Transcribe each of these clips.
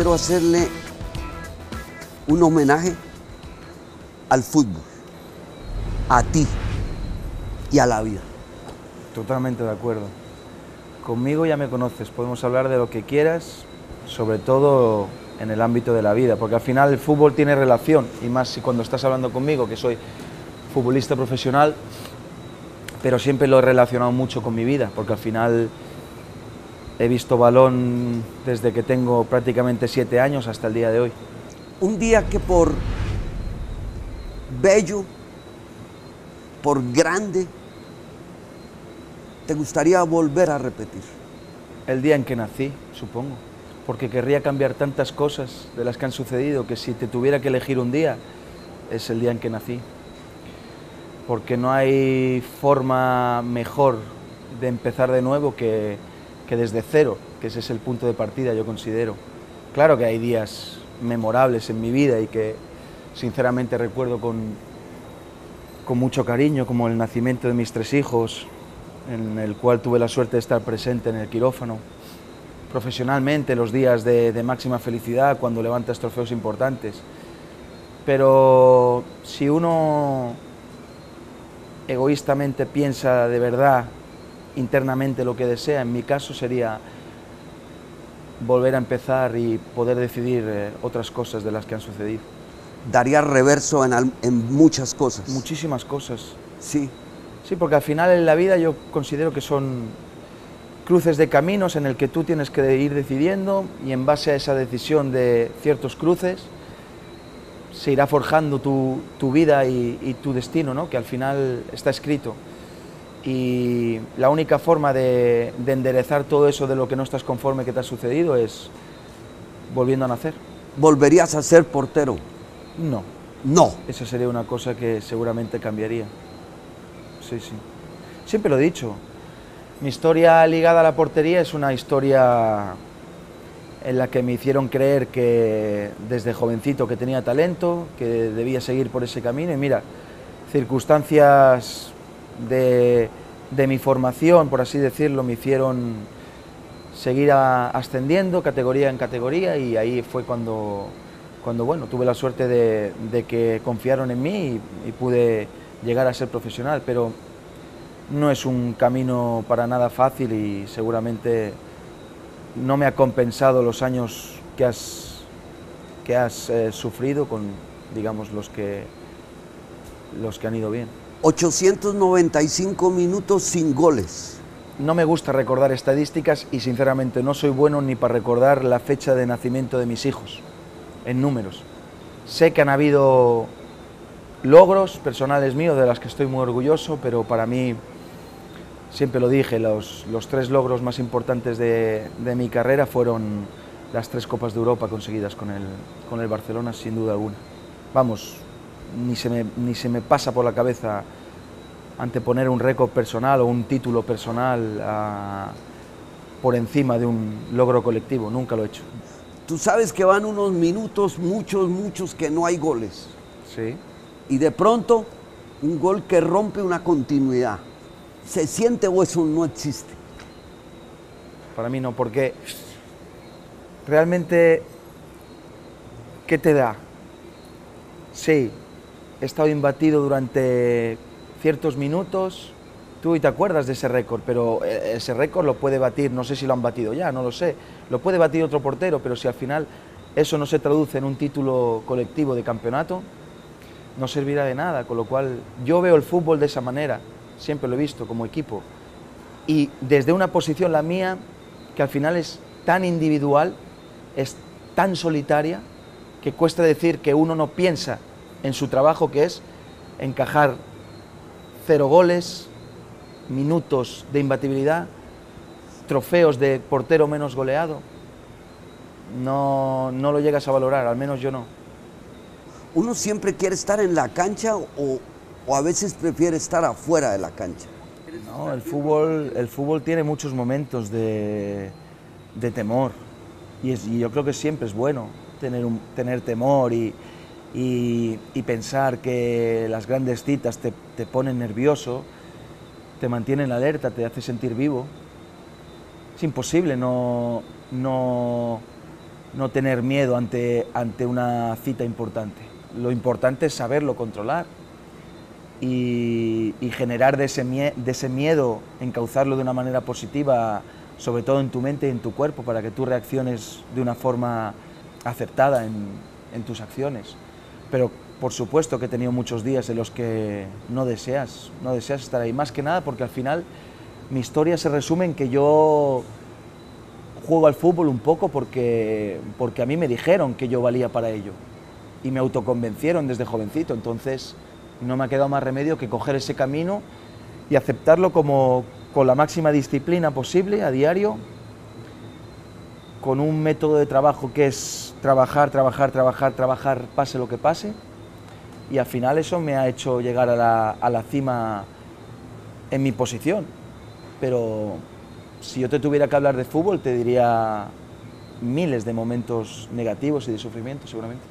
quiero hacerle un homenaje al fútbol, a ti y a la vida. Totalmente de acuerdo. Conmigo ya me conoces, podemos hablar de lo que quieras, sobre todo en el ámbito de la vida, porque al final el fútbol tiene relación, y más si cuando estás hablando conmigo, que soy futbolista profesional, pero siempre lo he relacionado mucho con mi vida, porque al final he visto balón desde que tengo prácticamente 7 años hasta el día de hoy. Un día que por bello, por grande, te gustaría volver a repetir. El día en que nací, supongo, porque querría cambiar tantas cosas de las que han sucedido, que si te tuviera que elegir un día, es el día en que nací. Porque no hay forma mejor de empezar de nuevo que desde cero, que ese es el punto de partida, yo considero. Claro que hay días memorables en mi vida y que sinceramente recuerdo con mucho cariño, como el nacimiento de mis 3 hijos, en el cual tuve la suerte de estar presente en el quirófano. Profesionalmente, los días de máxima felicidad, cuando levantas trofeos importantes. Pero si uno egoístamente piensa de verdad internamente lo que desea, en mi caso sería volver a empezar y poder decidir otras cosas de las que han sucedido. Daría reverso en muchas cosas. Muchísimas cosas. Sí. Sí, porque al final en la vida yo considero que son cruces de caminos en el que tú tienes que ir decidiendo, y en base a esa decisión de ciertos cruces se irá forjando tu vida y tu destino, ¿no? Que al final está escrito. Y la única forma de enderezar todo eso de lo que no estás conforme que te ha sucedido es volviendo a nacer. ¿Volverías a ser portero? No. No. Esa sería una cosa que seguramente cambiaría. Sí, sí. Siempre lo he dicho. Mi historia ligada a la portería es una historia en la que me hicieron creer que desde jovencito que tenía talento, que debía seguir por ese camino, y mira, circunstancias de mi formación, por así decirlo, me hicieron seguir ascendiendo categoría en categoría, y ahí fue cuando bueno, tuve la suerte de que confiaron en mí y pude llegar a ser profesional, pero no es un camino para nada fácil y seguramente no me ha compensado los años que has sufrido con, digamos, los que han ido bien. 895 minutos sin goles. No me gusta recordar estadísticas y sinceramente no soy bueno ni para recordar la fecha de nacimiento de mis hijos, en números. Sé que han habido logros personales míos de las que estoy muy orgulloso, pero para mí, siempre lo dije, los 3 logros más importantes de mi carrera fueron las 3 Copas de Europa conseguidas con el Barcelona, sin duda alguna. Vamos, ni se me pasa por la cabeza anteponer un récord personal o un título personal por encima de un logro colectivo, nunca lo he hecho. Tú sabes que van unos minutos, muchos, que no hay goles. Sí. Y de pronto, un gol que rompe una continuidad. ¿Se siente o eso no existe? Para mí no, porque realmente, ¿qué te da? Sí, he estado imbatido durante ciertos minutos, tú te acuerdas de ese récord, pero ese récord lo puede batir, no sé si lo han batido ya, no lo sé, lo puede batir otro portero, pero si al final eso no se traduce en un título colectivo de campeonato, no servirá de nada, con lo cual yo veo el fútbol de esa manera, siempre lo he visto como equipo, y desde una posición, la mía, que al final es tan individual, es tan solitaria, que cuesta decir que uno no piensa en su trabajo, que es encajar 0 goles, minutos de imbatibilidad, trofeos de portero menos goleado. No lo llegas a valorar, al menos yo no. ¿Uno siempre quiere estar en la cancha o a veces prefiere estar afuera de la cancha? No, el fútbol tiene muchos momentos de temor, y yo creo que siempre es bueno tener temor y pensar que las grandes citas te ponen nervioso, te mantienen alerta, te hace sentir vivo. Es imposible no no tener miedo ante una cita importante. Lo importante es saberlo controlar y generar de ese miedo, encauzarlo de una manera positiva, sobre todo en tu mente y en tu cuerpo, para que tú reacciones de una forma acertada en tus acciones. Pero por supuesto que he tenido muchos días en los que no deseas estar ahí, más que nada porque al final mi historia se resume en que yo juego al fútbol un poco porque a mí me dijeron que yo valía para ello y me autoconvencieron desde jovencito, entonces no me ha quedado más remedio que coger ese camino y aceptarlo con la máxima disciplina posible a diario, con un método de trabajo que es trabajar, pase lo que pase, y al final eso me ha hecho llegar a la cima en mi posición. Pero si yo te tuviera que hablar de fútbol, te diría miles de momentos negativos y de sufrimiento, seguramente.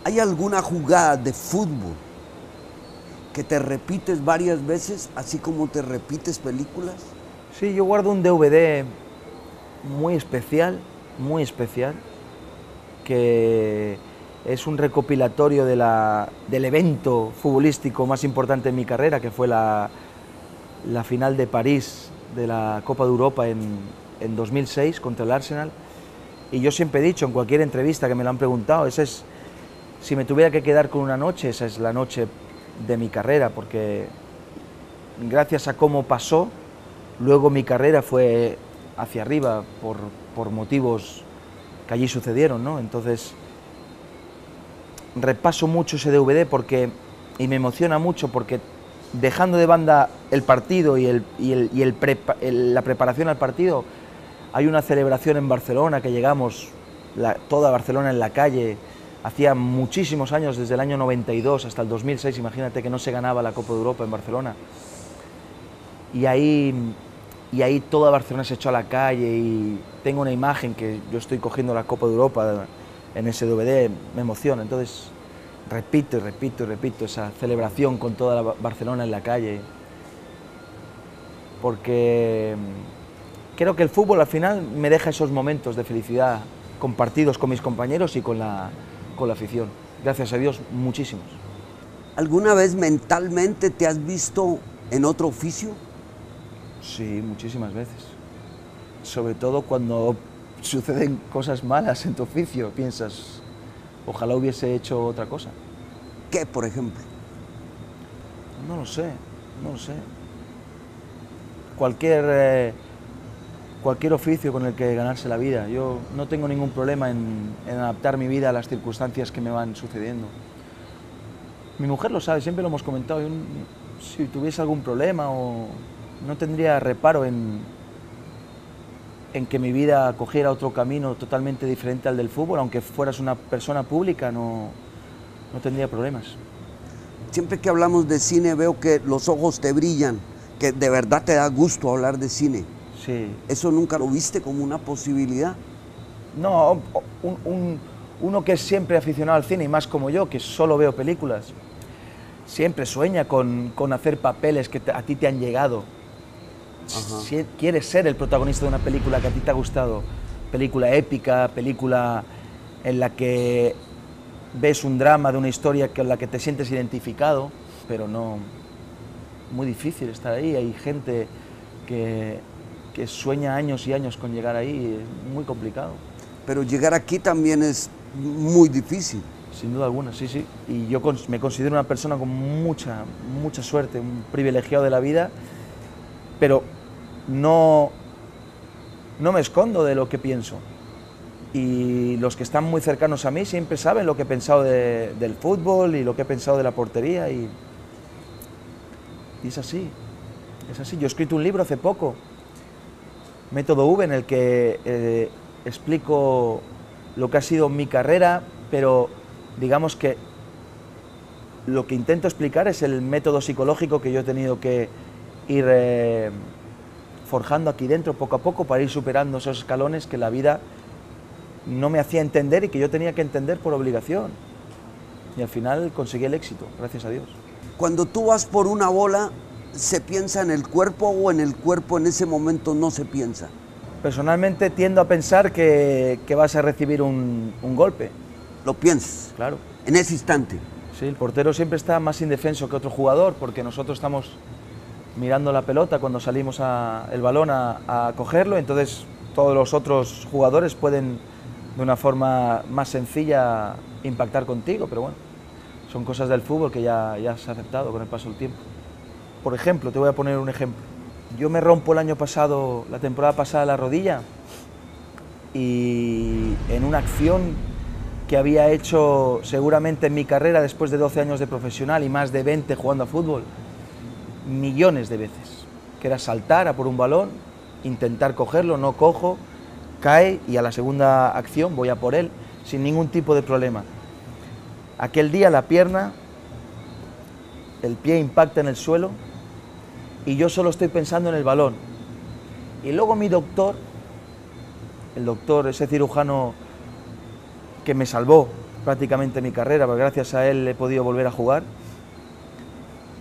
¿Hay alguna jugada de fútbol que te repites varias veces, así como te repites películas? Sí, yo guardo un DVD muy especial, que es un recopilatorio del evento futbolístico más importante en mi carrera, que fue la final de París de la Copa de Europa en 2006 contra el Arsenal. Y yo siempre he dicho en cualquier entrevista que me lo han preguntado, si me tuviera que quedar con una noche, esa es la noche de mi carrera, porque gracias a cómo pasó, luego mi carrera fue hacia arriba por motivos que allí sucedieron, ¿no? Entonces repaso mucho ese DVD y me emociona mucho porque, dejando de banda el partido y la preparación al partido, hay una celebración en Barcelona que llegamos, toda Barcelona en la calle. Hacía muchísimos años, desde el año 92 hasta el 2006, imagínate que no se ganaba la Copa de Europa en Barcelona. Y ahí toda Barcelona se echó a la calle y tengo una imagen que yo estoy cogiendo la Copa de Europa en ese DVD, me emociona. Entonces repito esa celebración con toda la Barcelona en la calle, porque creo que el fútbol al final me deja esos momentos de felicidad compartidos con mis compañeros y con la afición. Gracias a Dios, muchísimos. ¿Alguna vez mentalmente te has visto en otro oficio? Sí, muchísimas veces. Sobre todo cuando suceden cosas malas en tu oficio, piensas, ojalá hubiese hecho otra cosa. ¿Qué, por ejemplo? No lo sé. Cualquier oficio con el que ganarse la vida. Yo no tengo ningún problema en adaptar mi vida a las circunstancias que me van sucediendo. Mi mujer lo sabe, siempre lo hemos comentado. Si tuviese algún problema, no tendría reparo en que mi vida cogiera otro camino totalmente diferente al del fútbol. Aunque fueras una persona pública, no tendría problemas. Siempre que hablamos de cine veo que los ojos te brillan, que de verdad te da gusto hablar de cine. Sí. ¿Eso nunca lo viste como una posibilidad? No, uno que es siempre aficionado al cine, y más como yo, que solo veo películas, siempre sueña con hacer papeles que a ti te han llegado. Si quieres ser el protagonista de una película que a ti te ha gustado, película épica, película en la que ves un drama de una historia con la que te sientes identificado, pero no, muy difícil estar ahí. Hay gente que sueña años y años con llegar ahí, es muy complicado. Pero llegar aquí también es muy difícil. Sin duda alguna, sí. Y yo me considero una persona con mucha suerte, un privilegiado de la vida, pero no me escondo de lo que pienso. Y los que están muy cercanos a mí siempre saben lo que he pensado del fútbol y lo que he pensado de la portería, y es así. Yo he escrito un libro hace poco, Método V, en el que explico lo que ha sido mi carrera, pero digamos que lo que intento explicar es el método psicológico que yo he tenido que ir forjando aquí dentro poco a poco para ir superando esos escalones que la vida no me hacía entender y que yo tenía que entender por obligación. Y al final conseguí el éxito, gracias a Dios. Cuando tú vas por una bola, ¿se piensa en el cuerpo o en el cuerpo en ese momento no se piensa? Personalmente tiendo a pensar que vas a recibir un golpe. ¿Lo piensas? Claro. En ese instante. Sí, el portero siempre está más indefenso que otro jugador porque nosotros estamos mirando la pelota cuando salimos el balón a cogerlo, entonces todos los otros jugadores pueden de una forma más sencilla impactar contigo, pero bueno, son cosas del fútbol que ya se ha aceptado con el paso del tiempo. Por ejemplo, te voy a poner un ejemplo. Yo me rompo el año pasado, la temporada pasada, la rodilla y en una acción que había hecho seguramente en mi carrera después de 12 años de profesional y más de 20 jugando a fútbol, millones de veces, que era saltar a por un balón, intentar cogerlo, no cojo, cae y a la segunda acción voy a por él sin ningún tipo de problema. Aquel día la pierna, el pie impacta en el suelo y yo solo estoy pensando en el balón. Y luego mi doctor, el doctor, ese cirujano que me salvó prácticamente mi carrera, porque gracias a él he podido volver a jugar,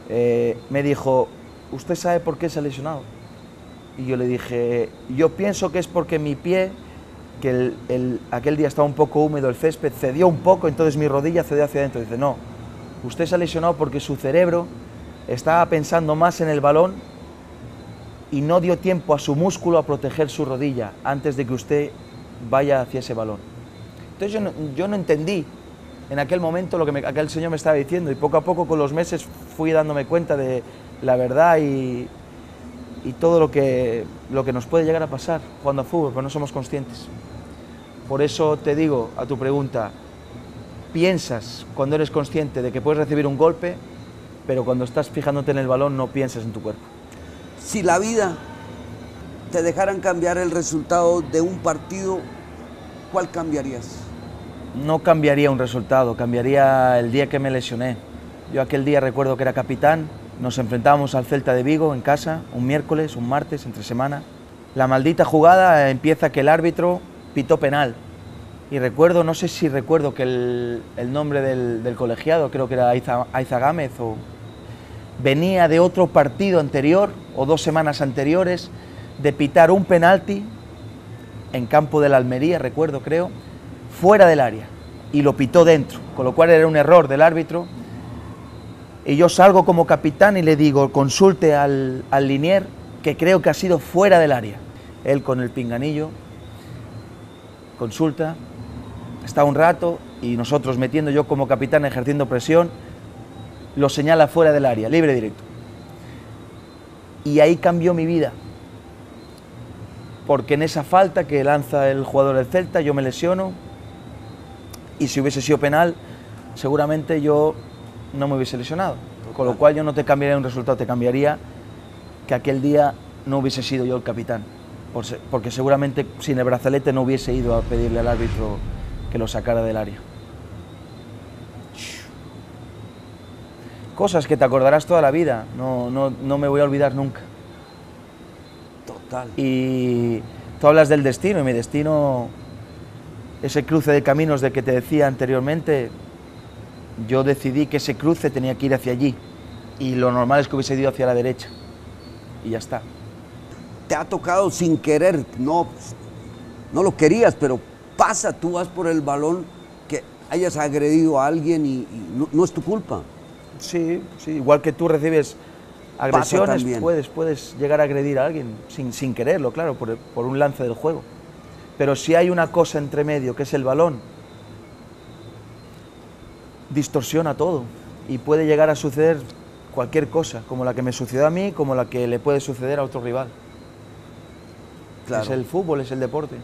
me dijo, ¿usted sabe por qué se ha lesionado? Y yo le dije, yo pienso que es porque mi pie, que aquel día estaba un poco húmedo el césped, cedió un poco, entonces mi rodilla cedió hacia adentro. Dice, no, usted se ha lesionado porque su cerebro estaba pensando más en el balón y no dio tiempo a su músculo a proteger su rodilla antes de que usted vaya hacia ese balón. Entonces yo no entendí en aquel momento lo que aquel señor me estaba diciendo y poco a poco con los meses fui dándome cuenta de la verdad y todo lo que nos puede llegar a pasar jugando a fútbol, pero no somos conscientes. Por eso te digo a tu pregunta, piensas cuando eres consciente de que puedes recibir un golpe, pero cuando estás fijándote en el balón no piensas en tu cuerpo. Si la vida te dejaran cambiar el resultado de un partido, ¿cuál cambiarías? No cambiaría un resultado, cambiaría el día que me lesioné. Yo aquel día recuerdo que era capitán, nos enfrentábamos al Celta de Vigo en casa, un miércoles, un martes, entre semana. La maldita jugada empieza que el árbitro pitó penal. Y recuerdo, no sé si recuerdo que el nombre del colegiado, creo que era Aiza Gámez, venía de otro partido anterior, o 2 semanas anteriores, de pitar un penalti en campo de la Almería, recuerdo, creo, fuera del área, y lo pitó dentro, con lo cual era un error del árbitro. Y yo salgo como capitán y le digo, consulte al linier, que creo que ha sido fuera del área. Él con el pinganillo, consulta, está un rato y nosotros metiendo, yo como capitán ejerciendo presión, lo señala fuera del área, libre directo. Y ahí cambió mi vida, porque en esa falta que lanza el jugador del Celta yo me lesiono y si hubiese sido penal seguramente yo no me hubiese lesionado, con lo cual yo no te cambiaría un resultado, te cambiaría que aquel día no hubiese sido yo el capitán, porque seguramente sin el brazalete no hubiese ido a pedirle al árbitro que lo sacara del área. Cosas que te acordarás toda la vida, no me voy a olvidar nunca. Total. Y tú hablas del destino, y mi destino, ese cruce de caminos de que te decía anteriormente, yo decidí que ese cruce tenía que ir hacia allí, y lo normal es que hubiese ido hacia la derecha, y ya está. Te ha tocado sin querer, no lo querías, pero pasa, tú vas por el balón, que hayas agredido a alguien y no es tu culpa. Sí, igual que tú recibes agresiones, puedes llegar a agredir a alguien sin quererlo, claro, por un lance del juego. Pero si hay una cosa entre medio, que es el balón, distorsiona todo y puede llegar a suceder cualquier cosa, como la que me sucedió a mí, como la que le puede suceder a otro rival. Claro. Es el fútbol, es el deporte.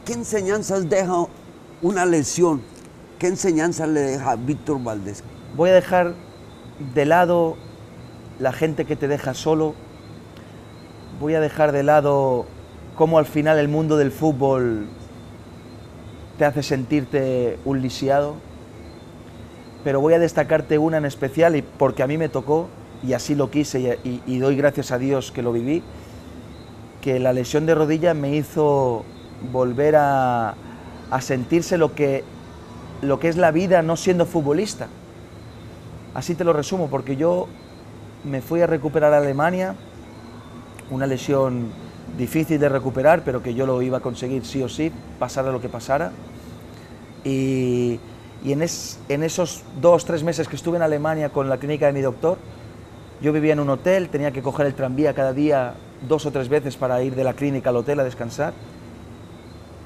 ¿Qué enseñanzas deja una lesión? ¿Qué enseñanzas le deja a Víctor Valdés? Voy a dejar de lado la gente que te deja solo, voy a dejar de lado cómo al final el mundo del fútbol te hace sentirte un lisiado, pero voy a destacarte una en especial, y porque a mí me tocó, y así lo quise, y doy gracias a Dios que lo viví, que la lesión de rodilla me hizo volver a sentirse lo que es la vida no siendo futbolista. Así te lo resumo, porque yo me fui a recuperar a Alemania, una lesión difícil de recuperar, pero que yo lo iba a conseguir sí o sí, pasara lo que pasara. Y en esos 2-3 meses que estuve en Alemania con la clínica de mi doctor, yo vivía en un hotel, tenía que coger el tranvía cada día 2 o 3 veces para ir de la clínica al hotel a descansar.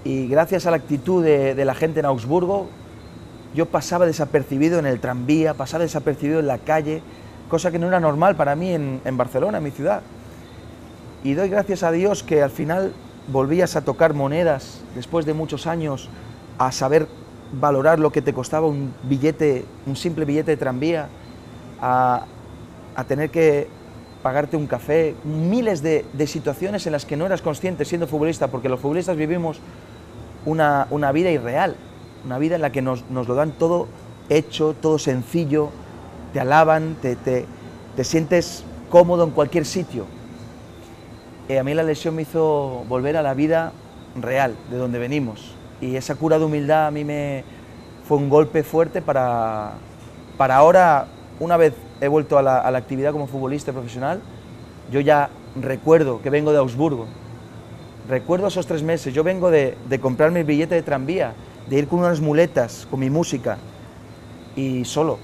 Y gracias a la actitud de la gente en Augsburgo, yo pasaba desapercibido en el tranvía, pasaba desapercibido en la calle, cosa que no era normal para mí en Barcelona, en mi ciudad. Y doy gracias a Dios que al final volvías a tocar monedas después de muchos años, a saber valorar lo que te costaba un simple billete de tranvía, a tener que pagarte un café, miles de situaciones en las que no eras consciente siendo futbolista, porque los futbolistas vivimos una vida irreal, una vida en la que nos lo dan todo hecho, todo sencillo, te alaban, te sientes cómodo en cualquier sitio. A mí la lesión me hizo volver a la vida real, de donde venimos, y esa cura de humildad a mí fue un golpe fuerte para ahora, una vez he vuelto a la actividad como futbolista profesional, yo ya recuerdo que vengo de Augsburgo, recuerdo esos 3 meses, yo vengo de comprarme el billete de tranvía, de ir con unas muletas, con mi música, y solo,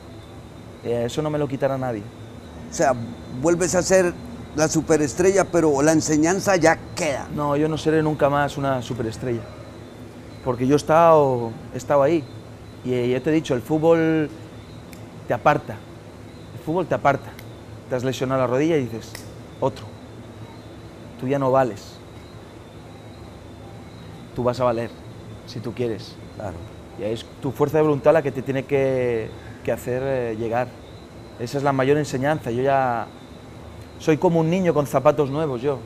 eso no me lo quitará nadie. O sea, vuelves a ser la superestrella, pero la enseñanza ya queda. No, yo no seré nunca más una superestrella, porque yo he estado ahí, y yo te he dicho, el fútbol te aparta, te has lesionado la rodilla y dices, otro, tú ya no vales, tú vas a valer, si tú quieres. Claro. Y es tu fuerza de voluntad la que te tiene que hacer llegar. Esa es la mayor enseñanza. Yo ya soy como un niño con zapatos nuevos, yo.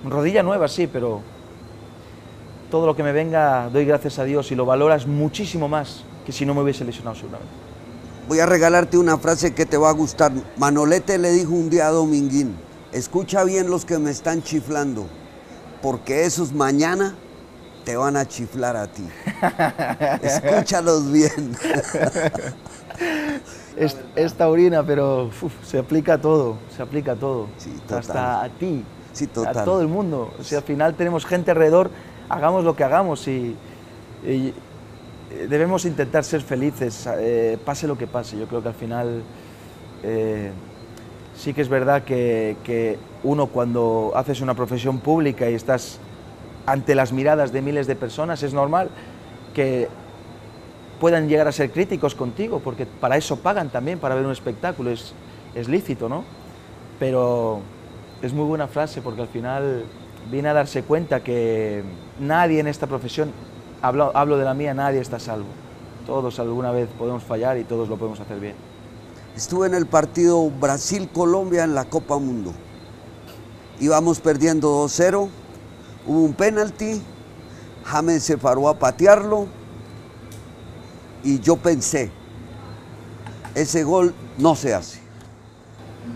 Rodilla nueva, sí, pero todo lo que me venga, doy gracias a Dios y lo valoras muchísimo más que si no me hubiese lesionado seguramente. Voy a regalarte una frase que te va a gustar. Manolete le dijo un día a Dominguín, escucha bien los que me están chiflando, porque esos mañana te van a chiflar a ti. Escúchalos bien. Es taurina, pero se aplica a todo, Sí, total. hasta a ti, Sí, total. a todo el mundo. O sea, al final tenemos gente alrededor, hagamos lo que hagamos y debemos intentar ser felices, pase lo que pase. Yo creo que al final sí que es verdad que uno cuando haces una profesión pública y estás ante las miradas de miles de personas, es normal que puedan llegar a ser críticos contigo, porque para eso pagan también, para ver un espectáculo, es lícito, ¿no? Pero es muy buena frase, porque al final viene a darse cuenta que nadie en esta profesión, hablo de la mía, nadie está a salvo. Todos alguna vez podemos fallar y todos lo podemos hacer bien. Estuve en el partido Brasil-Colombia en la Copa Mundo. Íbamos perdiendo 2-0, hubo un penalti, James se paró a patearlo y yo pensé, ese gol no se hace,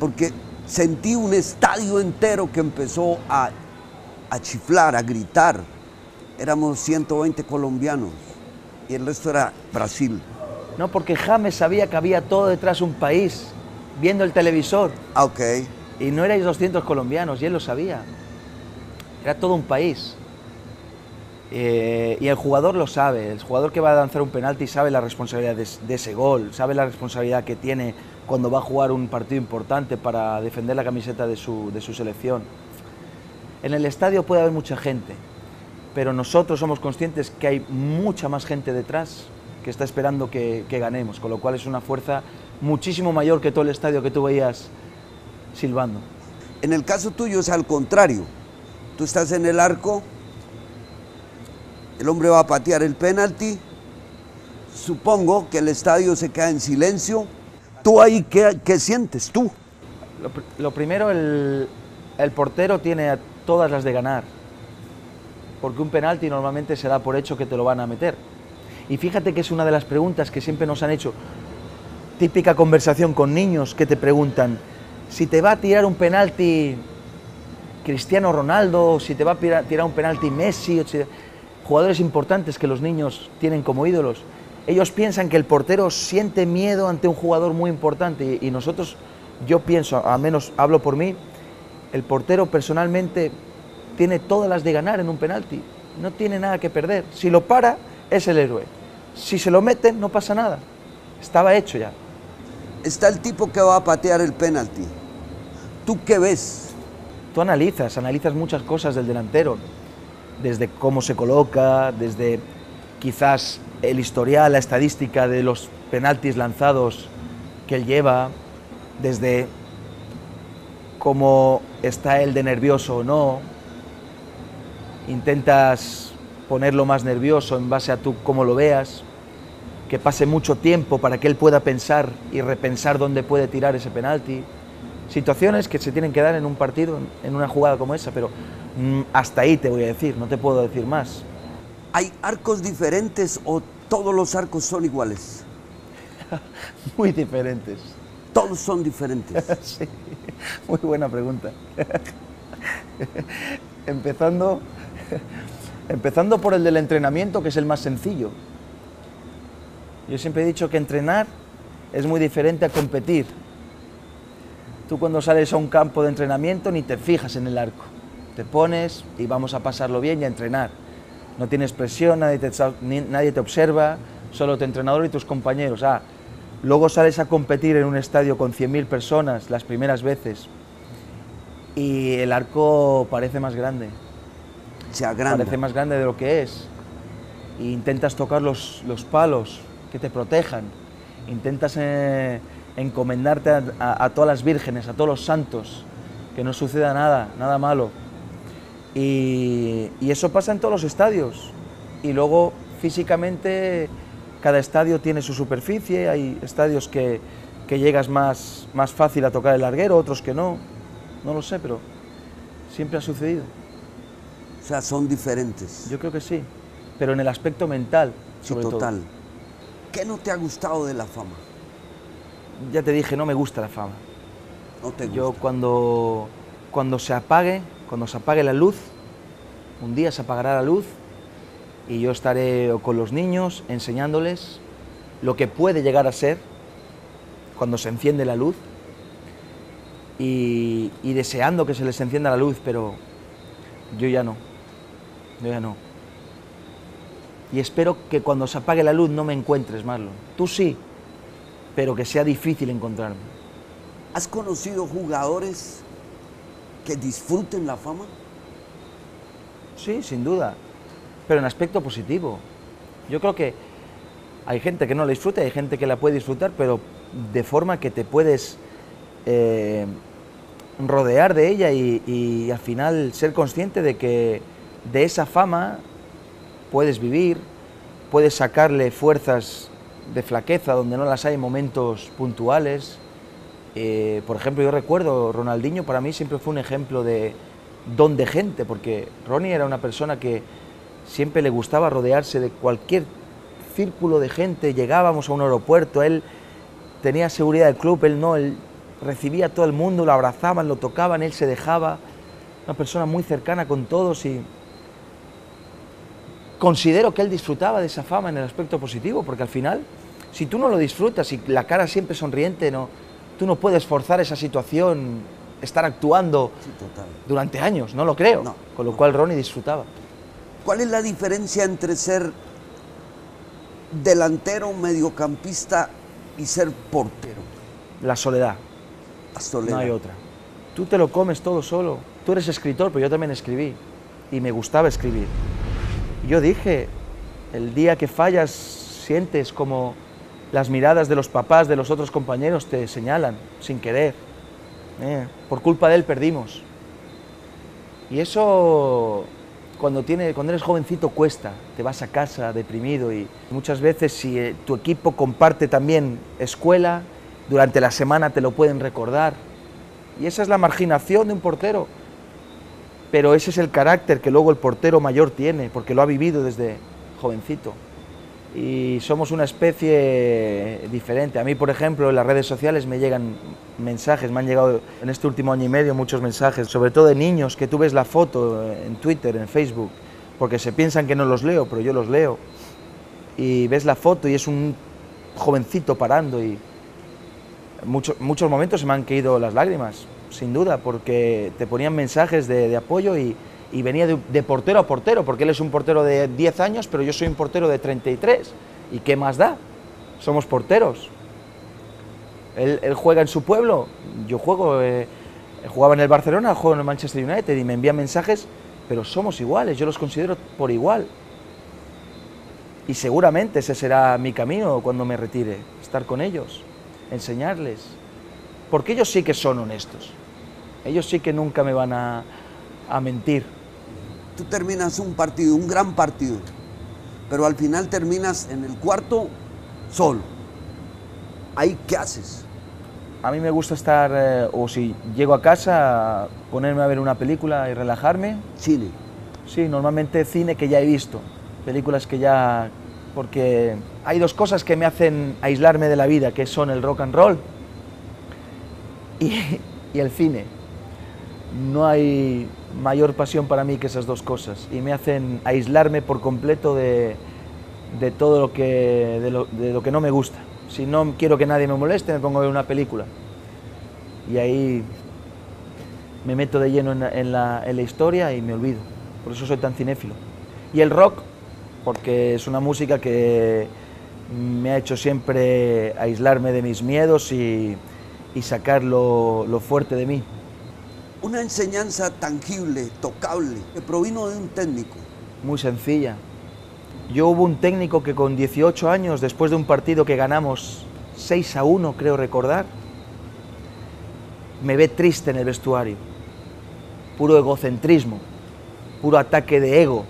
porque sentí un estadio entero que empezó a chiflar, a gritar. Éramos 120 colombianos y el resto era Brasil. No, porque James sabía que había todo detrás un país, viendo el televisor. Ah, ok. Y no erais 200 colombianos, y él lo sabía. Era todo un país. Y el jugador lo sabe, el jugador que va a lanzar un penalti sabe la responsabilidad de ese gol, sabe la responsabilidad que tiene cuando va a jugar un partido importante para defender la camiseta de su selección. En el estadio puede haber mucha gente, pero nosotros somos conscientes que hay mucha más gente detrás que está esperando que ganemos, con lo cual es una fuerza muchísimo mayor que todo el estadio que tú veías silbando. En el caso tuyo es al contrario, tú estás en el arco, el hombre va a patear el penalti, supongo que el estadio se queda en silencio. ¿Tú ahí qué sientes tú? Lo primero, el portero tiene todas las de ganar, porque un penalti normalmente se da por hecho que te lo van a meter. Y fíjate que es una de las preguntas que siempre nos han hecho, típica conversación con niños que te preguntan, si te va a tirar un penalti Cristiano Ronaldo, si te va a tirar un penalti Messi, jugadores importantes que los niños tienen como ídolos, ellos piensan que el portero siente miedo ante un jugador muy importante y nosotros, yo pienso, al menos hablo por mí, el portero personalmente tiene todas las de ganar en un penalti, no tiene nada que perder. Si lo para, es el héroe. Si se lo meten, no pasa nada. Estaba hecho ya. Está el tipo que va a patear el penalti. ¿Tú qué ves? Tú analizas muchas cosas del delantero, desde cómo se coloca, desde quizás el historial, la estadística de los penaltis lanzados que él lleva, desde cómo está él de nervioso o no. Intentas ponerlo más nervioso en base a tú cómo lo veas, que pase mucho tiempo para que él pueda pensar y repensar dónde puede tirar ese penalti. Situaciones que se tienen que dar en un partido, en una jugada como esa, pero hasta ahí te voy a decir, no te puedo decir más. ¿Hay arcos diferentes o todos los arcos son iguales? Muy diferentes. Todos son diferentes. Sí, muy buena pregunta. Empezando por el del entrenamiento, que es el más sencillo. Yo siempre he dicho que entrenar es muy diferente a competir. Tú cuando sales a un campo de entrenamiento ni te fijas en el arco. Te pones y vamos a pasarlo bien y a entrenar. No tienes presión, nadie te observa, solo tu entrenador y tus compañeros. Luego sales a competir en un estadio con 100.000 personas las primeras veces y el arco parece más grande. Se agranda. Parece más grande de lo que es. E intentas tocar los palos que te protejan. Intentas encomendarte a todas las vírgenes, a todos los santos, que no suceda nada malo. Y eso pasa en todos los estadios. Y luego, físicamente, cada estadio tiene su superficie. Hay estadios que llegas más fácil a tocar el larguero, otros que no. No lo sé, pero siempre ha sucedido. O sea, son diferentes. Yo creo que sí, pero en el aspecto mental, sobre todo. Total. ¿Qué no te ha gustado de la fama? Ya te dije, no me gusta la fama. No te gusta. Yo cuando se apague la luz, un día se apagará la luz y yo estaré con los niños enseñándoles lo que puede llegar a ser cuando se enciende la luz y deseando que se les encienda la luz, pero yo ya no. Y espero que cuando se apague la luz no me encuentres, Marlon. Tú sí, pero que sea difícil encontrarme. ¿Has conocido jugadores que disfruten la fama? Sí, sin duda, pero en aspecto positivo. Yo creo que hay gente que no la disfruta y hay gente que la puede disfrutar, pero de forma que te puedes rodear de ella y al final ser consciente de que de esa fama puedes vivir, puedes sacarle fuerzas de flaqueza donde no las hay en momentos puntuales. Por ejemplo, yo recuerdo, Ronaldinho para mí siempre fue un ejemplo de don de gente, porque Ronnie era una persona que siempre le gustaba rodearse de cualquier círculo de gente. Llegábamos a un aeropuerto, él tenía seguridad del club, él recibía a todo el mundo, lo abrazaban, lo tocaban, él se dejaba. Una persona muy cercana con todos y considero que él disfrutaba de esa fama en el aspecto positivo, porque al final, si tú no lo disfrutas y la cara siempre sonriente, tú no puedes forzar esa situación, estar actuando durante años, no lo creo. Con lo cual Ronnie disfrutaba. ¿Cuál es la diferencia entre ser delantero, mediocampista y ser portero? La soledad. La soledad. No hay otra. Tú te lo comes todo solo. Tú eres escritor, pero yo también escribí. Y me gustaba escribir. Y yo dije, el día que fallas, sientes como las miradas de los papás de los otros compañeros te señalan, sin querer. Por culpa de él perdimos. Y eso, cuando eres jovencito, cuesta. Te vas a casa deprimido y muchas veces si tu equipo comparte también escuela, durante la semana te lo pueden recordar. Y esa es la marginación de un portero. Pero ese es el carácter que luego el portero mayor tiene, porque lo ha vivido desde jovencito. Y somos una especie diferente. A mí, por ejemplo, en las redes sociales me llegan mensajes, me han llegado en este último año y medio muchos mensajes, sobre todo de niños, que tú ves la foto en Twitter, en Facebook, porque se piensan que no los leo, pero yo los leo. Y ves la foto y es un jovencito parando y muchos momentos se me han caído las lágrimas, sin duda, porque te ponían mensajes de apoyo y y venía de portero a portero, porque él es un portero de 10 años, pero yo soy un portero de 33. ¿Y qué más da? Somos porteros. Él juega en su pueblo, yo juego, jugaba en el Barcelona, juego en el Manchester United y me envía mensajes, pero somos iguales, yo los considero por igual. Y seguramente ese será mi camino cuando me retire, estar con ellos, enseñarles. Porque ellos sí que son honestos, ellos sí que nunca me van a mentir. Tú terminas un partido, un gran partido, pero al final terminas en el cuarto solo. ¿Ahí qué haces? A mí me gusta estar, o si llego a casa, ponerme a ver una película y relajarme. Cine. Sí, normalmente cine que ya he visto, películas que ya... Porque hay dos cosas que me hacen aislarme de la vida, que son el rock and roll y el cine. No hay mayor pasión para mí que esas dos cosas y me hacen aislarme por completo de todo lo que no me gusta. Si no quiero que nadie me moleste, me pongo a ver una película y ahí me meto de lleno en la historia y me olvido. Por eso soy tan cinéfilo. Y el rock, porque es una música que me ha hecho siempre aislarme de mis miedos y sacar lo fuerte de mí. Una enseñanza tangible, tocable, que provino de un técnico. Muy sencilla. Yo hubo un técnico que con 18 años, después de un partido que ganamos 6-1, creo recordar, me ve triste en el vestuario. Puro egocentrismo, puro ataque de ego,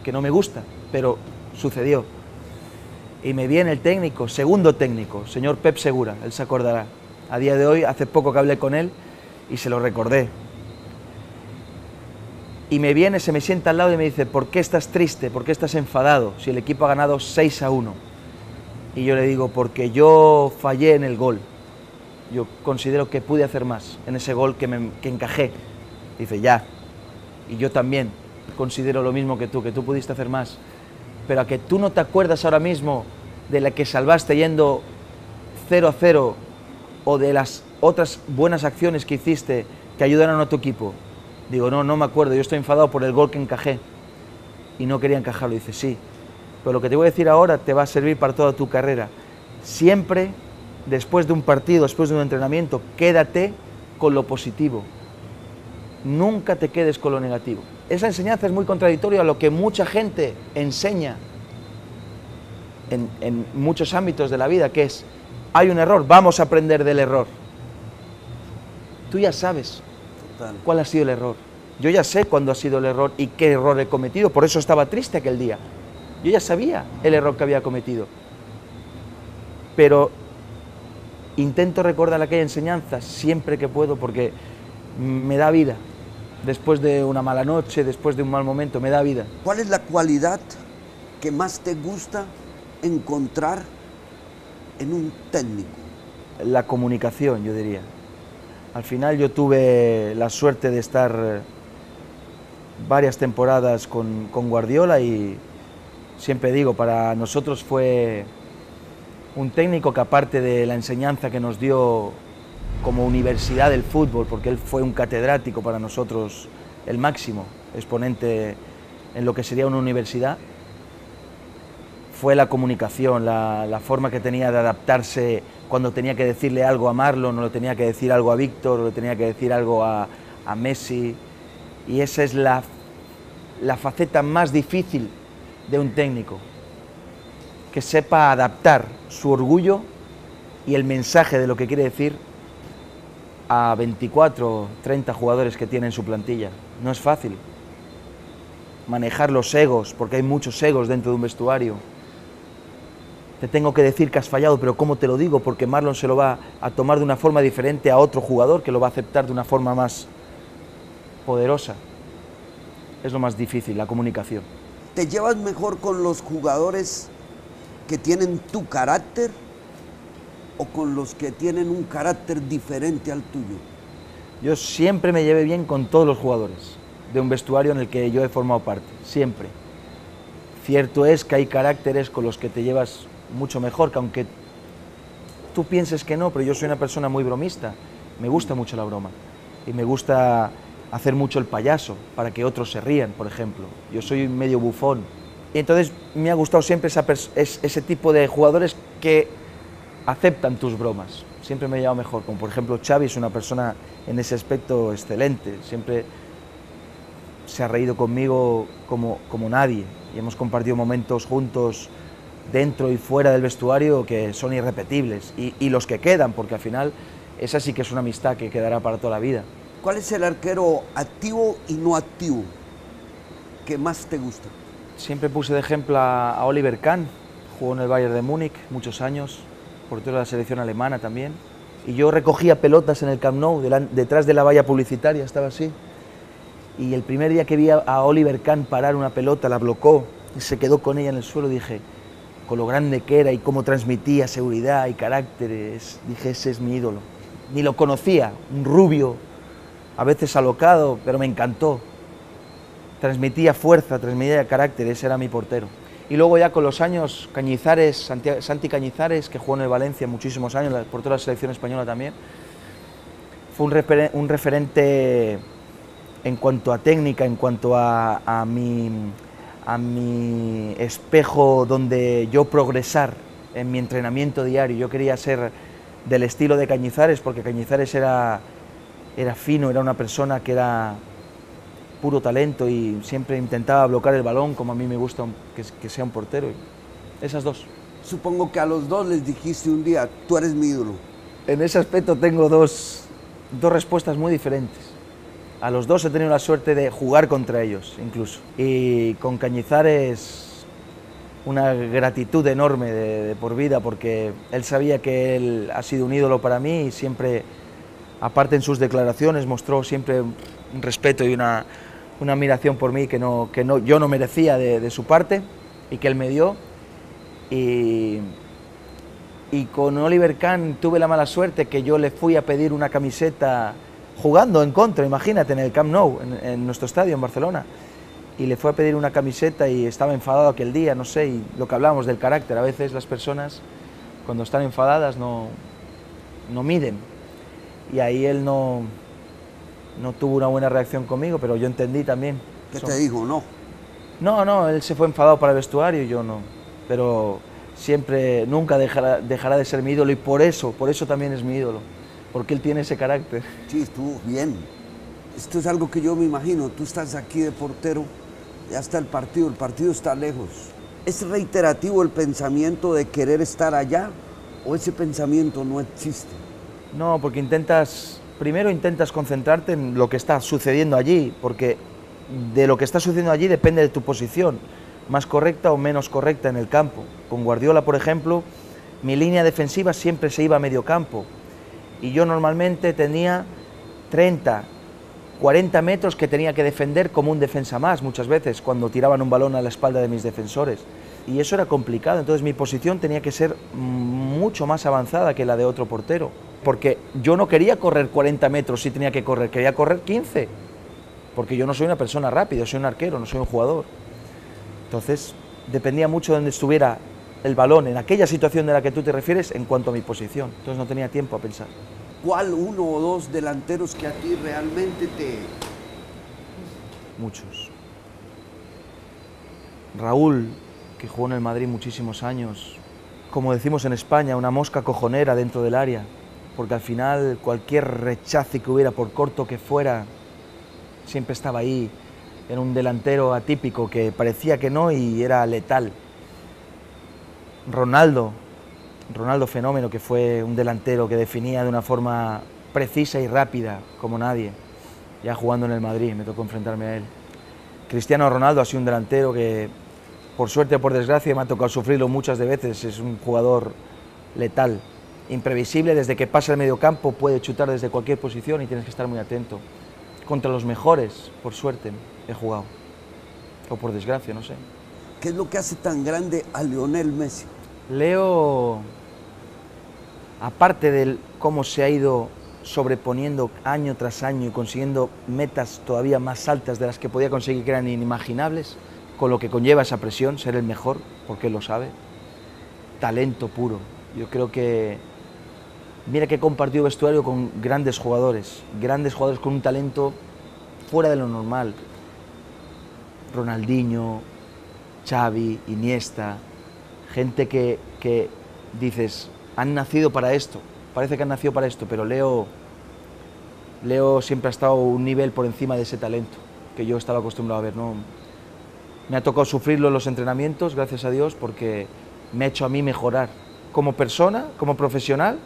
que no me gusta, pero sucedió. Y me viene el técnico, segundo técnico, señor Pep Segura, él se acordará. A día de hoy, hace poco que hablé con él y se lo recordé. Y me viene, se me sienta al lado y me dice, ¿por qué estás triste? ¿Por qué estás enfadado? Si el equipo ha ganado 6-1. Y yo le digo, porque yo fallé en el gol. Yo considero que pude hacer más en ese gol que encajé. Dice, ya. Y yo también considero lo mismo que tú pudiste hacer más. Pero a que tú no te acuerdas ahora mismo de la que salvaste yendo 0-0 o de las otras buenas acciones que hiciste que ayudaron a tu equipo. Digo, no me acuerdo, yo estoy enfadado por el gol que encajé y no quería encajarlo. Dice, sí, pero lo que te voy a decir ahora te va a servir para toda tu carrera. Siempre, después de un partido, después de un entrenamiento, quédate con lo positivo. Nunca te quedes con lo negativo. Esa enseñanza es muy contradictoria a lo que mucha gente enseña en muchos ámbitos de la vida, que es, hay un error, vamos a aprender del error. Tú ya sabes cuál ha sido el error. Yo ya sé cuándo ha sido el error y qué error he cometido, por eso estaba triste aquel día. Yo ya sabía el error que había cometido. Pero intento recordar aquella enseñanza siempre que puedo porque me da vida. Después de una mala noche, después de un mal momento, me da vida. ¿Cuál es la cualidad que más te gusta encontrar en un técnico? La comunicación, yo diría. Al final yo tuve la suerte de estar varias temporadas con Guardiola y siempre digo, para nosotros fue un técnico que aparte de la enseñanza que nos dio como universidad del fútbol, porque él fue un catedrático para nosotros, el máximo exponente en lo que sería una universidad, fue la comunicación, la forma que tenía de adaptarse cuando tenía que decirle algo a Marlon, o le tenía que decir algo a Víctor, o le tenía que decir algo a Messi, y esa es la faceta más difícil de un técnico, que sepa adaptar su orgullo y el mensaje de lo que quiere decir a 24 o 30 jugadores que tiene en su plantilla. No es fácil manejar los egos, porque hay muchos egos dentro de un vestuario. Te tengo que decir que has fallado, pero ¿cómo te lo digo? Porque Marlon se lo va a tomar de una forma diferente a otro jugador que lo va a aceptar de una forma más poderosa. Es lo más difícil, la comunicación. ¿Te llevas mejor con los jugadores que tienen tu carácter o con los que tienen un carácter diferente al tuyo? Yo siempre me llevé bien con todos los jugadores de un vestuario en el que yo he formado parte, siempre. Cierto es que hay caracteres con los que te llevas mucho mejor, que aunque tú pienses que no, pero yo soy una persona muy bromista, me gusta mucho la broma y me gusta hacer mucho el payaso para que otros se rían, por ejemplo. Yo soy medio bufón. Y entonces me ha gustado siempre ese tipo de jugadores que aceptan tus bromas. Siempre me he llevado mejor, como por ejemplo Xavi es una persona en ese aspecto excelente. Siempre se ha reído conmigo como nadie y hemos compartido momentos juntos dentro y fuera del vestuario que son irrepetibles y los que quedan, porque al final esa sí que es una amistad que quedará para toda la vida. ¿Cuál es el arquero activo y no activo que más te gusta? Siempre puse de ejemplo a Oliver Kahn, jugó en el Bayern de Múnich muchos años, portero de la selección alemana también, y yo recogía pelotas en el Camp Nou, detrás de la valla publicitaria, estaba así, y el primer día que vi a Oliver Kahn parar una pelota, la blocó y se quedó con ella en el suelo, dije, con lo grande que era y cómo transmitía seguridad y carácter, dije, ese es mi ídolo. Ni lo conocía, un rubio, a veces alocado, pero me encantó. Transmitía fuerza, transmitía carácter, ese era mi portero. Y luego ya con los años, Cañizares, Santi Cañizares, que jugó en el Valencia muchísimos años, portero de la selección española también, fue un referente en cuanto a técnica, en cuanto a mi espejo donde yo progresar en mi entrenamiento diario. Yo quería ser del estilo de Cañizares, porque Cañizares era fino, era una persona que era puro talento y siempre intentaba bloquear el balón como a mí me gusta que sea un portero. Esas dos. Supongo que a los dos les dijiste un día, tú eres mi ídolo. En ese aspecto tengo dos respuestas muy diferentes. A los dos he tenido la suerte de jugar contra ellos, incluso. Y con Cañizares una gratitud enorme de por vida, porque él sabía que él ha sido un ídolo para mí y siempre, aparte en sus declaraciones, mostró siempre un respeto y una admiración por mí que yo no merecía de su parte y que él me dio. Y con Oliver Kahn tuve la mala suerte que yo le fui a pedir una camiseta jugando en contra, imagínate, en el Camp Nou, en nuestro estadio en Barcelona, y le fue a pedir una camiseta y estaba enfadado aquel día, no sé, y lo que hablábamos del carácter, a veces las personas cuando están enfadadas no miden, y ahí él no tuvo una buena reacción conmigo, pero yo entendí también. ¿Qué te dijo? No. No, él se fue enfadado para el vestuario y yo no, pero siempre, nunca dejará de ser mi ídolo y por eso también es mi ídolo. Porque él tiene ese carácter. Sí, estuvo bien. Esto es algo que yo me imagino. Tú estás aquí de portero, ya está el partido está lejos. ¿Es reiterativo el pensamiento de querer estar allá o ese pensamiento no existe? No, porque primero intentas concentrarte en lo que está sucediendo allí, porque de lo que está sucediendo allí depende de tu posición, más correcta o menos correcta en el campo. Con Guardiola, por ejemplo, mi línea defensiva siempre se iba a medio campo. Y yo normalmente tenía 30, 40 metros que tenía que defender como un defensa más muchas veces cuando tiraban un balón a la espalda de mis defensores. Y eso era complicado, entonces mi posición tenía que ser mucho más avanzada que la de otro portero. Porque yo no quería correr 40 metros si tenía que correr, quería correr 15. Porque yo no soy una persona rápida, soy un arquero, no soy un jugador. Entonces dependía mucho de donde estuviera el balón en aquella situación de la que tú te refieres en cuanto a mi posición. Entonces no tenía tiempo a pensar. ¿Cuál uno o dos delanteros que a ti realmente te...? Muchos. Raúl, que jugó en el Madrid muchísimos años. Como decimos en España, una mosca cojonera dentro del área. Porque al final cualquier rechace que hubiera, por corto que fuera, siempre estaba ahí. Era un delantero atípico que parecía que no y era letal. Ronaldo Fenómeno, que fue un delantero que definía de una forma precisa y rápida, como nadie. Ya jugando en el Madrid, me tocó enfrentarme a él. Cristiano Ronaldo ha sido un delantero que, por suerte o por desgracia, me ha tocado sufrirlo muchas de veces. Es un jugador letal, imprevisible, desde que pasa el mediocampo puede chutar desde cualquier posición y tienes que estar muy atento. Contra los mejores, por suerte, he jugado. O por desgracia, no sé. ¿Qué es lo que hace tan grande a Lionel Messi? Leo, aparte de cómo se ha ido sobreponiendo año tras año y consiguiendo metas todavía más altas de las que podía conseguir, que eran inimaginables, con lo que conlleva esa presión, ser el mejor, porque él lo sabe, talento puro. Yo creo que, mira que he compartido vestuario con grandes jugadores con un talento fuera de lo normal. Ronaldinho, Xavi, Iniesta, gente que dices, han nacido para esto, parece que han nacido para esto, pero Leo siempre ha estado un nivel por encima de ese talento que yo estaba acostumbrado a ver, ¿no? Me ha tocado sufrirlo en los entrenamientos, gracias a Dios, porque me ha hecho a mí mejorar como persona, como profesional,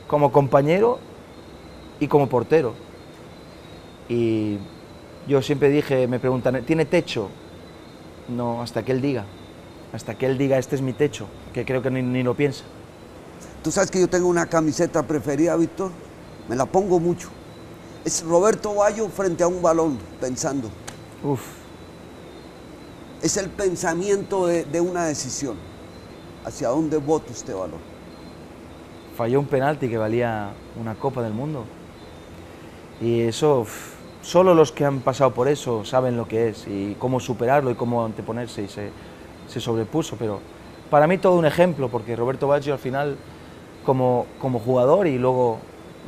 como compañero y como portero. Y yo siempre dije, me preguntan, ¿tiene techo? No, hasta que él diga, este es mi techo, que creo que ni lo piensa. Tú sabes que yo tengo una camiseta preferida, Víctor, me la pongo mucho. Es Roberto Baggio frente a un balón, pensando. Uf. Es el pensamiento de una decisión. ¿Hacia dónde bota este balón? Falló un penalti que valía una Copa del Mundo. Y eso, solo los que han pasado por eso saben lo que es y cómo superarlo y cómo anteponerse, y se sobrepuso. Pero para mí todo un ejemplo, porque Roberto Baggio al final, como jugador y luego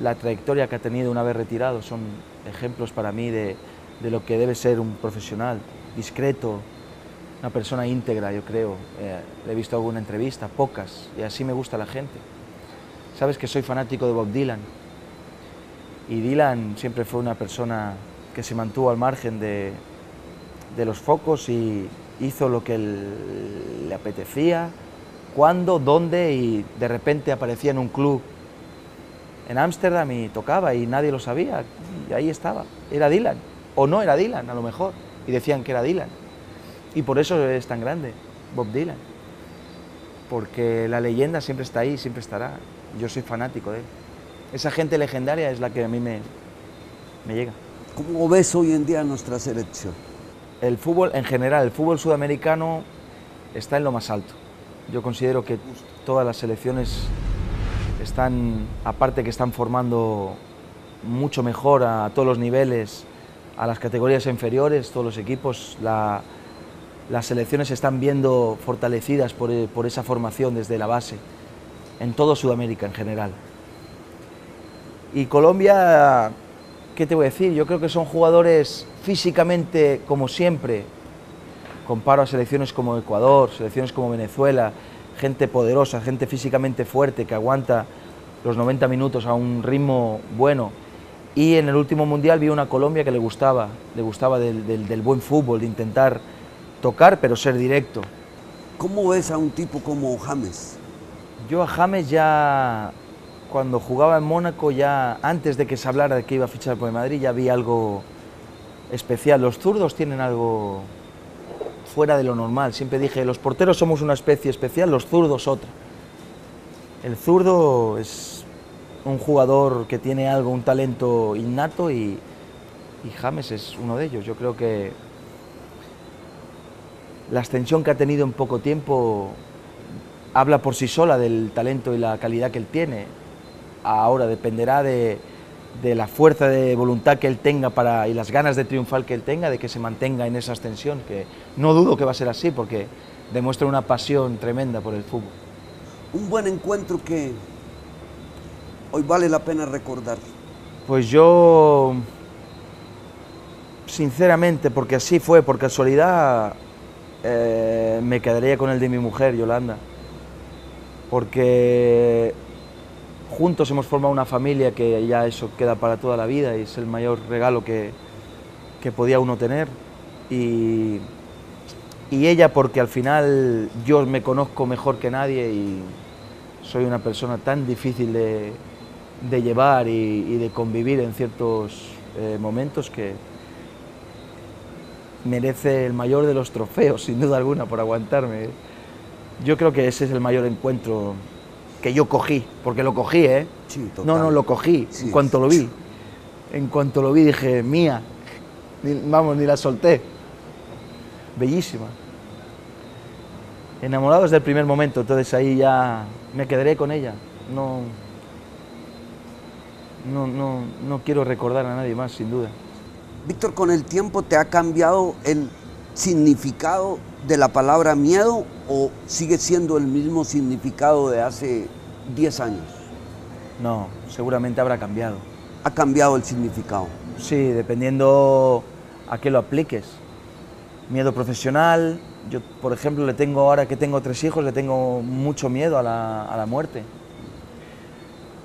la trayectoria que ha tenido una vez retirado, son ejemplos para mí de lo que debe ser un profesional, discreto, una persona íntegra, yo creo. Le he visto alguna entrevista, pocas, y así me gusta la gente. Sabes que soy fanático de Bob Dylan, y Dylan siempre fue una persona que se mantuvo al margen de los focos y hizo lo que le apetecía, cuándo, dónde, y de repente aparecía en un club en Ámsterdam y tocaba y nadie lo sabía, y ahí estaba, era Dylan, o no era Dylan a lo mejor, y decían que era Dylan, y por eso es tan grande Bob Dylan, porque la leyenda siempre está ahí, siempre estará. Yo soy fanático de él. Esa gente legendaria es la que a mí me llega. ¿Cómo ves hoy en día nuestra selección? El fútbol en general, el fútbol sudamericano está en lo más alto. Yo considero que todas las selecciones están, aparte que están formando mucho mejor a todos los niveles, a las categorías inferiores, todos los equipos, las selecciones se están viendo fortalecidas por esa formación desde la base, en todo Sudamérica en general. Y Colombia, ¿qué te voy a decir? Yo creo que son jugadores físicamente, como siempre, comparo a selecciones como Ecuador, selecciones como Venezuela, gente poderosa, gente físicamente fuerte, que aguanta los 90 minutos a un ritmo bueno. Y en el último Mundial vi una Colombia que le gustaba del buen fútbol, de intentar tocar pero ser directo. ¿Cómo ves a un tipo como James? Yo a James ya, cuando jugaba en Mónaco, ya antes de que se hablara de que iba a fichar por el Madrid, ya vi algo especial. Los zurdos tienen algo fuera de lo normal. Siempre dije, los porteros somos una especie especial, los zurdos otra. El zurdo es un jugador que tiene algo, un talento innato, y James es uno de ellos. Yo creo que la ascensión que ha tenido en poco tiempo habla por sí sola del talento y la calidad que él tiene. Ahora dependerá de la fuerza de voluntad que él tenga y las ganas de triunfar que él tenga, de que se mantenga en esa ascensión, que no dudo que va a ser así, porque demuestra una pasión tremenda por el fútbol. Un buen encuentro que hoy vale la pena recordar. Pues yo, sinceramente, porque así fue, por casualidad, me quedaría con el de mi mujer, Yolanda, porque juntos hemos formado una familia que ya eso queda para toda la vida y es el mayor regalo que podía uno tener. Y ella, porque al final yo me conozco mejor que nadie y soy una persona tan difícil de llevar y de convivir en ciertos momentos, que merece el mayor de los trofeos, sin duda alguna, por aguantarme. Yo creo que ese es el mayor encuentro que yo cogí, porque lo cogí, ¿eh? Sí, total. No, lo cogí, sí. En cuanto lo vi. En cuanto lo vi dije, mía, ni la solté. Bellísima. Enamorado desde el primer momento, entonces ahí ya me quedaré con ella. No quiero recordar a nadie más, sin duda. Víctor, ¿con el tiempo te ha cambiado el significado de la palabra miedo o sigue siendo el mismo significado de hace 10 años? No, seguramente habrá cambiado. ha cambiado el significado. Sí, dependiendo a qué lo apliques. Miedo profesional, yo por ejemplo le tengo, ahora que tengo 3 hijos, le tengo mucho miedo a la muerte.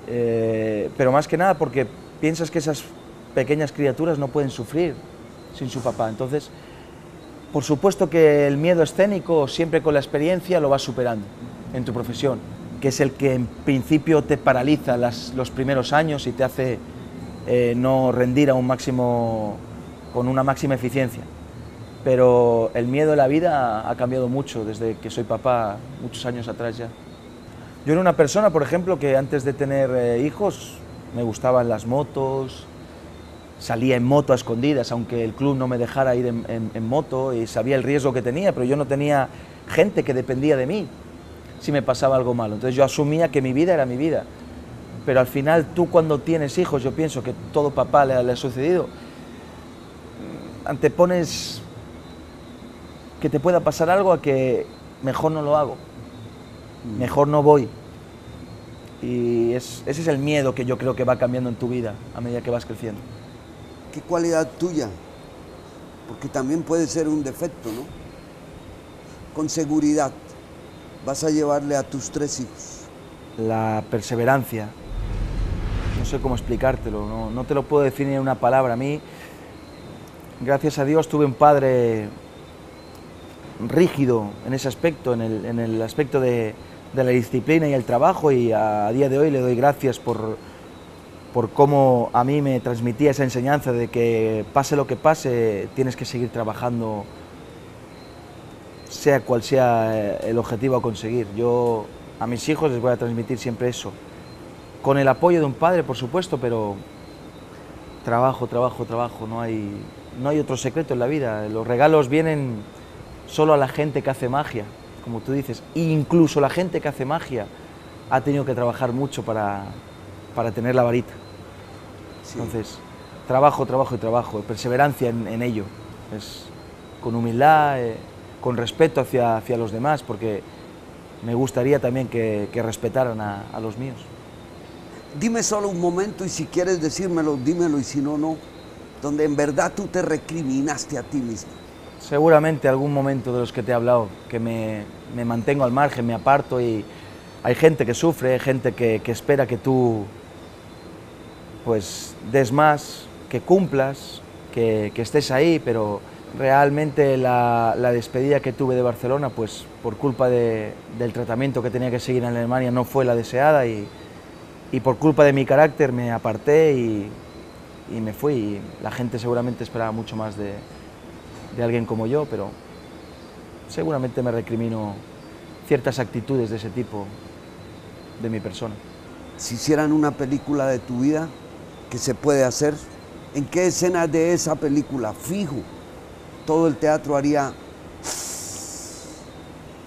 Pero más que nada porque piensas que esas pequeñas criaturas no pueden sufrir sin su papá. Entonces, por supuesto que el miedo escénico siempre con la experiencia lo vas superando en tu profesión, que es el que en principio te paraliza los primeros años y te hace no rendir a un máximo, con una máxima eficiencia. Pero el miedo de la vida ha cambiado mucho desde que soy papá, muchos años atrás ya. Yo era una persona, por ejemplo, que antes de tener hijos me gustaban las motos, salía en moto a escondidas, aunque el club no me dejara ir en moto, y sabía el riesgo que tenía, pero yo no tenía gente que dependía de mí si me pasaba algo malo. Entonces yo asumía que mi vida era mi vida. Pero al final tú cuando tienes hijos, yo pienso que todo papá le ha sucedido, antepones que te pueda pasar algo a que mejor no lo hago, mejor no voy. Y ese es el miedo que yo creo que va cambiando en tu vida a medida que vas creciendo. ¿Qué cualidad tuya? Porque también puede ser un defecto, ¿no? Con seguridad vas a llevarle a tus 3 hijos. La perseverancia. No sé cómo explicártelo, no te lo puedo definir en una palabra. A mí, gracias a Dios, tuve un padre rígido en ese aspecto, en el aspecto de la disciplina y el trabajo, y a día de hoy le doy gracias por cómo a mí me transmitía esa enseñanza de que pase lo que pase, tienes que seguir trabajando, sea cual sea el objetivo a conseguir. Yo a mis hijos les voy a transmitir siempre eso, con el apoyo de un padre, por supuesto, pero trabajo, trabajo, trabajo, no hay otro secreto en la vida. Los regalos vienen solo a la gente que hace magia, como tú dices, e incluso la gente que hace magia ha tenido que trabajar mucho para tener la varita. Sí. Entonces, trabajo, trabajo y trabajo, perseverancia en ello, con humildad, con respeto hacia los demás, porque me gustaría también que respetaran a los míos. Dime solo un momento, y si quieres decírmelo, dímelo, y si no, no, donde en verdad tú te recriminaste a ti mismo. Seguramente algún momento de los que te he hablado, que me mantengo al margen, me aparto, y hay gente que sufre, hay gente que espera que tú pues des más, que cumplas, que estés ahí, pero realmente la despedida que tuve de Barcelona, pues por culpa del tratamiento que tenía que seguir en Alemania, no fue la deseada, y por culpa de mi carácter me aparté y me fui. Y la gente seguramente esperaba mucho más de alguien como yo, pero seguramente me recrimino ciertas actitudes de ese tipo de mi persona. Si hicieran una película de tu vida, ¿qué se puede hacer? ¿En qué escenas de esa película, fijo, todo el teatro haría?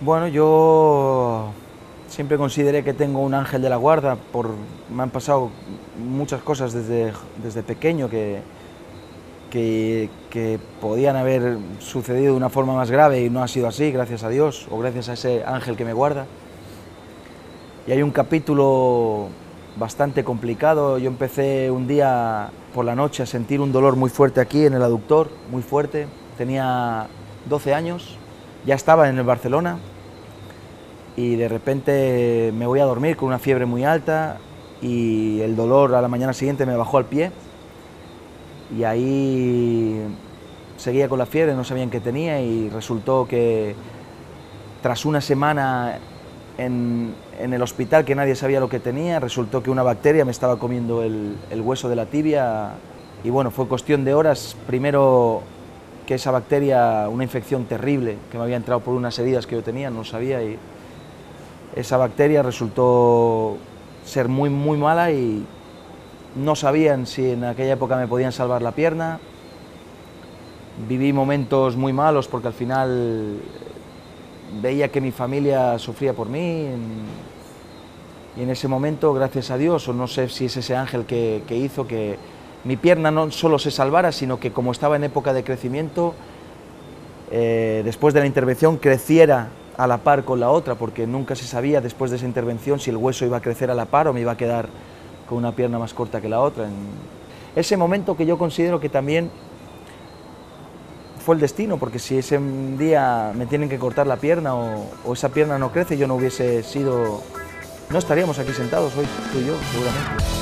Bueno, yo siempre consideré que tengo un ángel de la guarda, me han pasado muchas cosas desde pequeño que podían haber sucedido de una forma más grave y no ha sido así, gracias a Dios, o gracias a ese ángel que me guarda. Y hay un capítulo bastante complicado. Yo empecé un día por la noche a sentir un dolor muy fuerte aquí en el aductor, muy fuerte. Tenía 12 años, ya estaba en el Barcelona, y de repente me voy a dormir con una fiebre muy alta, y el dolor a la mañana siguiente me bajó al pie, y ahí seguía con la fiebre, no sabían qué tenía, y resultó que tras una semana en el hospital, que nadie sabía lo que tenía, resultó que una bacteria me estaba comiendo el hueso de la tibia, y bueno, fue cuestión de horas, primero que esa bacteria, una infección terrible que me había entrado por unas heridas que yo tenía, no sabía, y esa bacteria resultó ser muy, muy mala, y no sabían si en aquella época me podían salvar la pierna. Viví momentos muy malos porque al final veía que mi familia sufría por mí, y en ese momento, gracias a Dios, o no sé si es ese ángel que hizo que mi pierna no solo se salvara, sino que como estaba en época de crecimiento, después de la intervención creciera a la par con la otra, porque nunca se sabía después de esa intervención si el hueso iba a crecer a la par o me iba a quedar con una pierna más corta que la otra. ese momento que yo considero que también fue el destino, porque si ese día me tienen que cortar la pierna o esa pierna no crece, yo no hubiese sido, no estaríamos aquí sentados hoy, tú y yo, seguramente.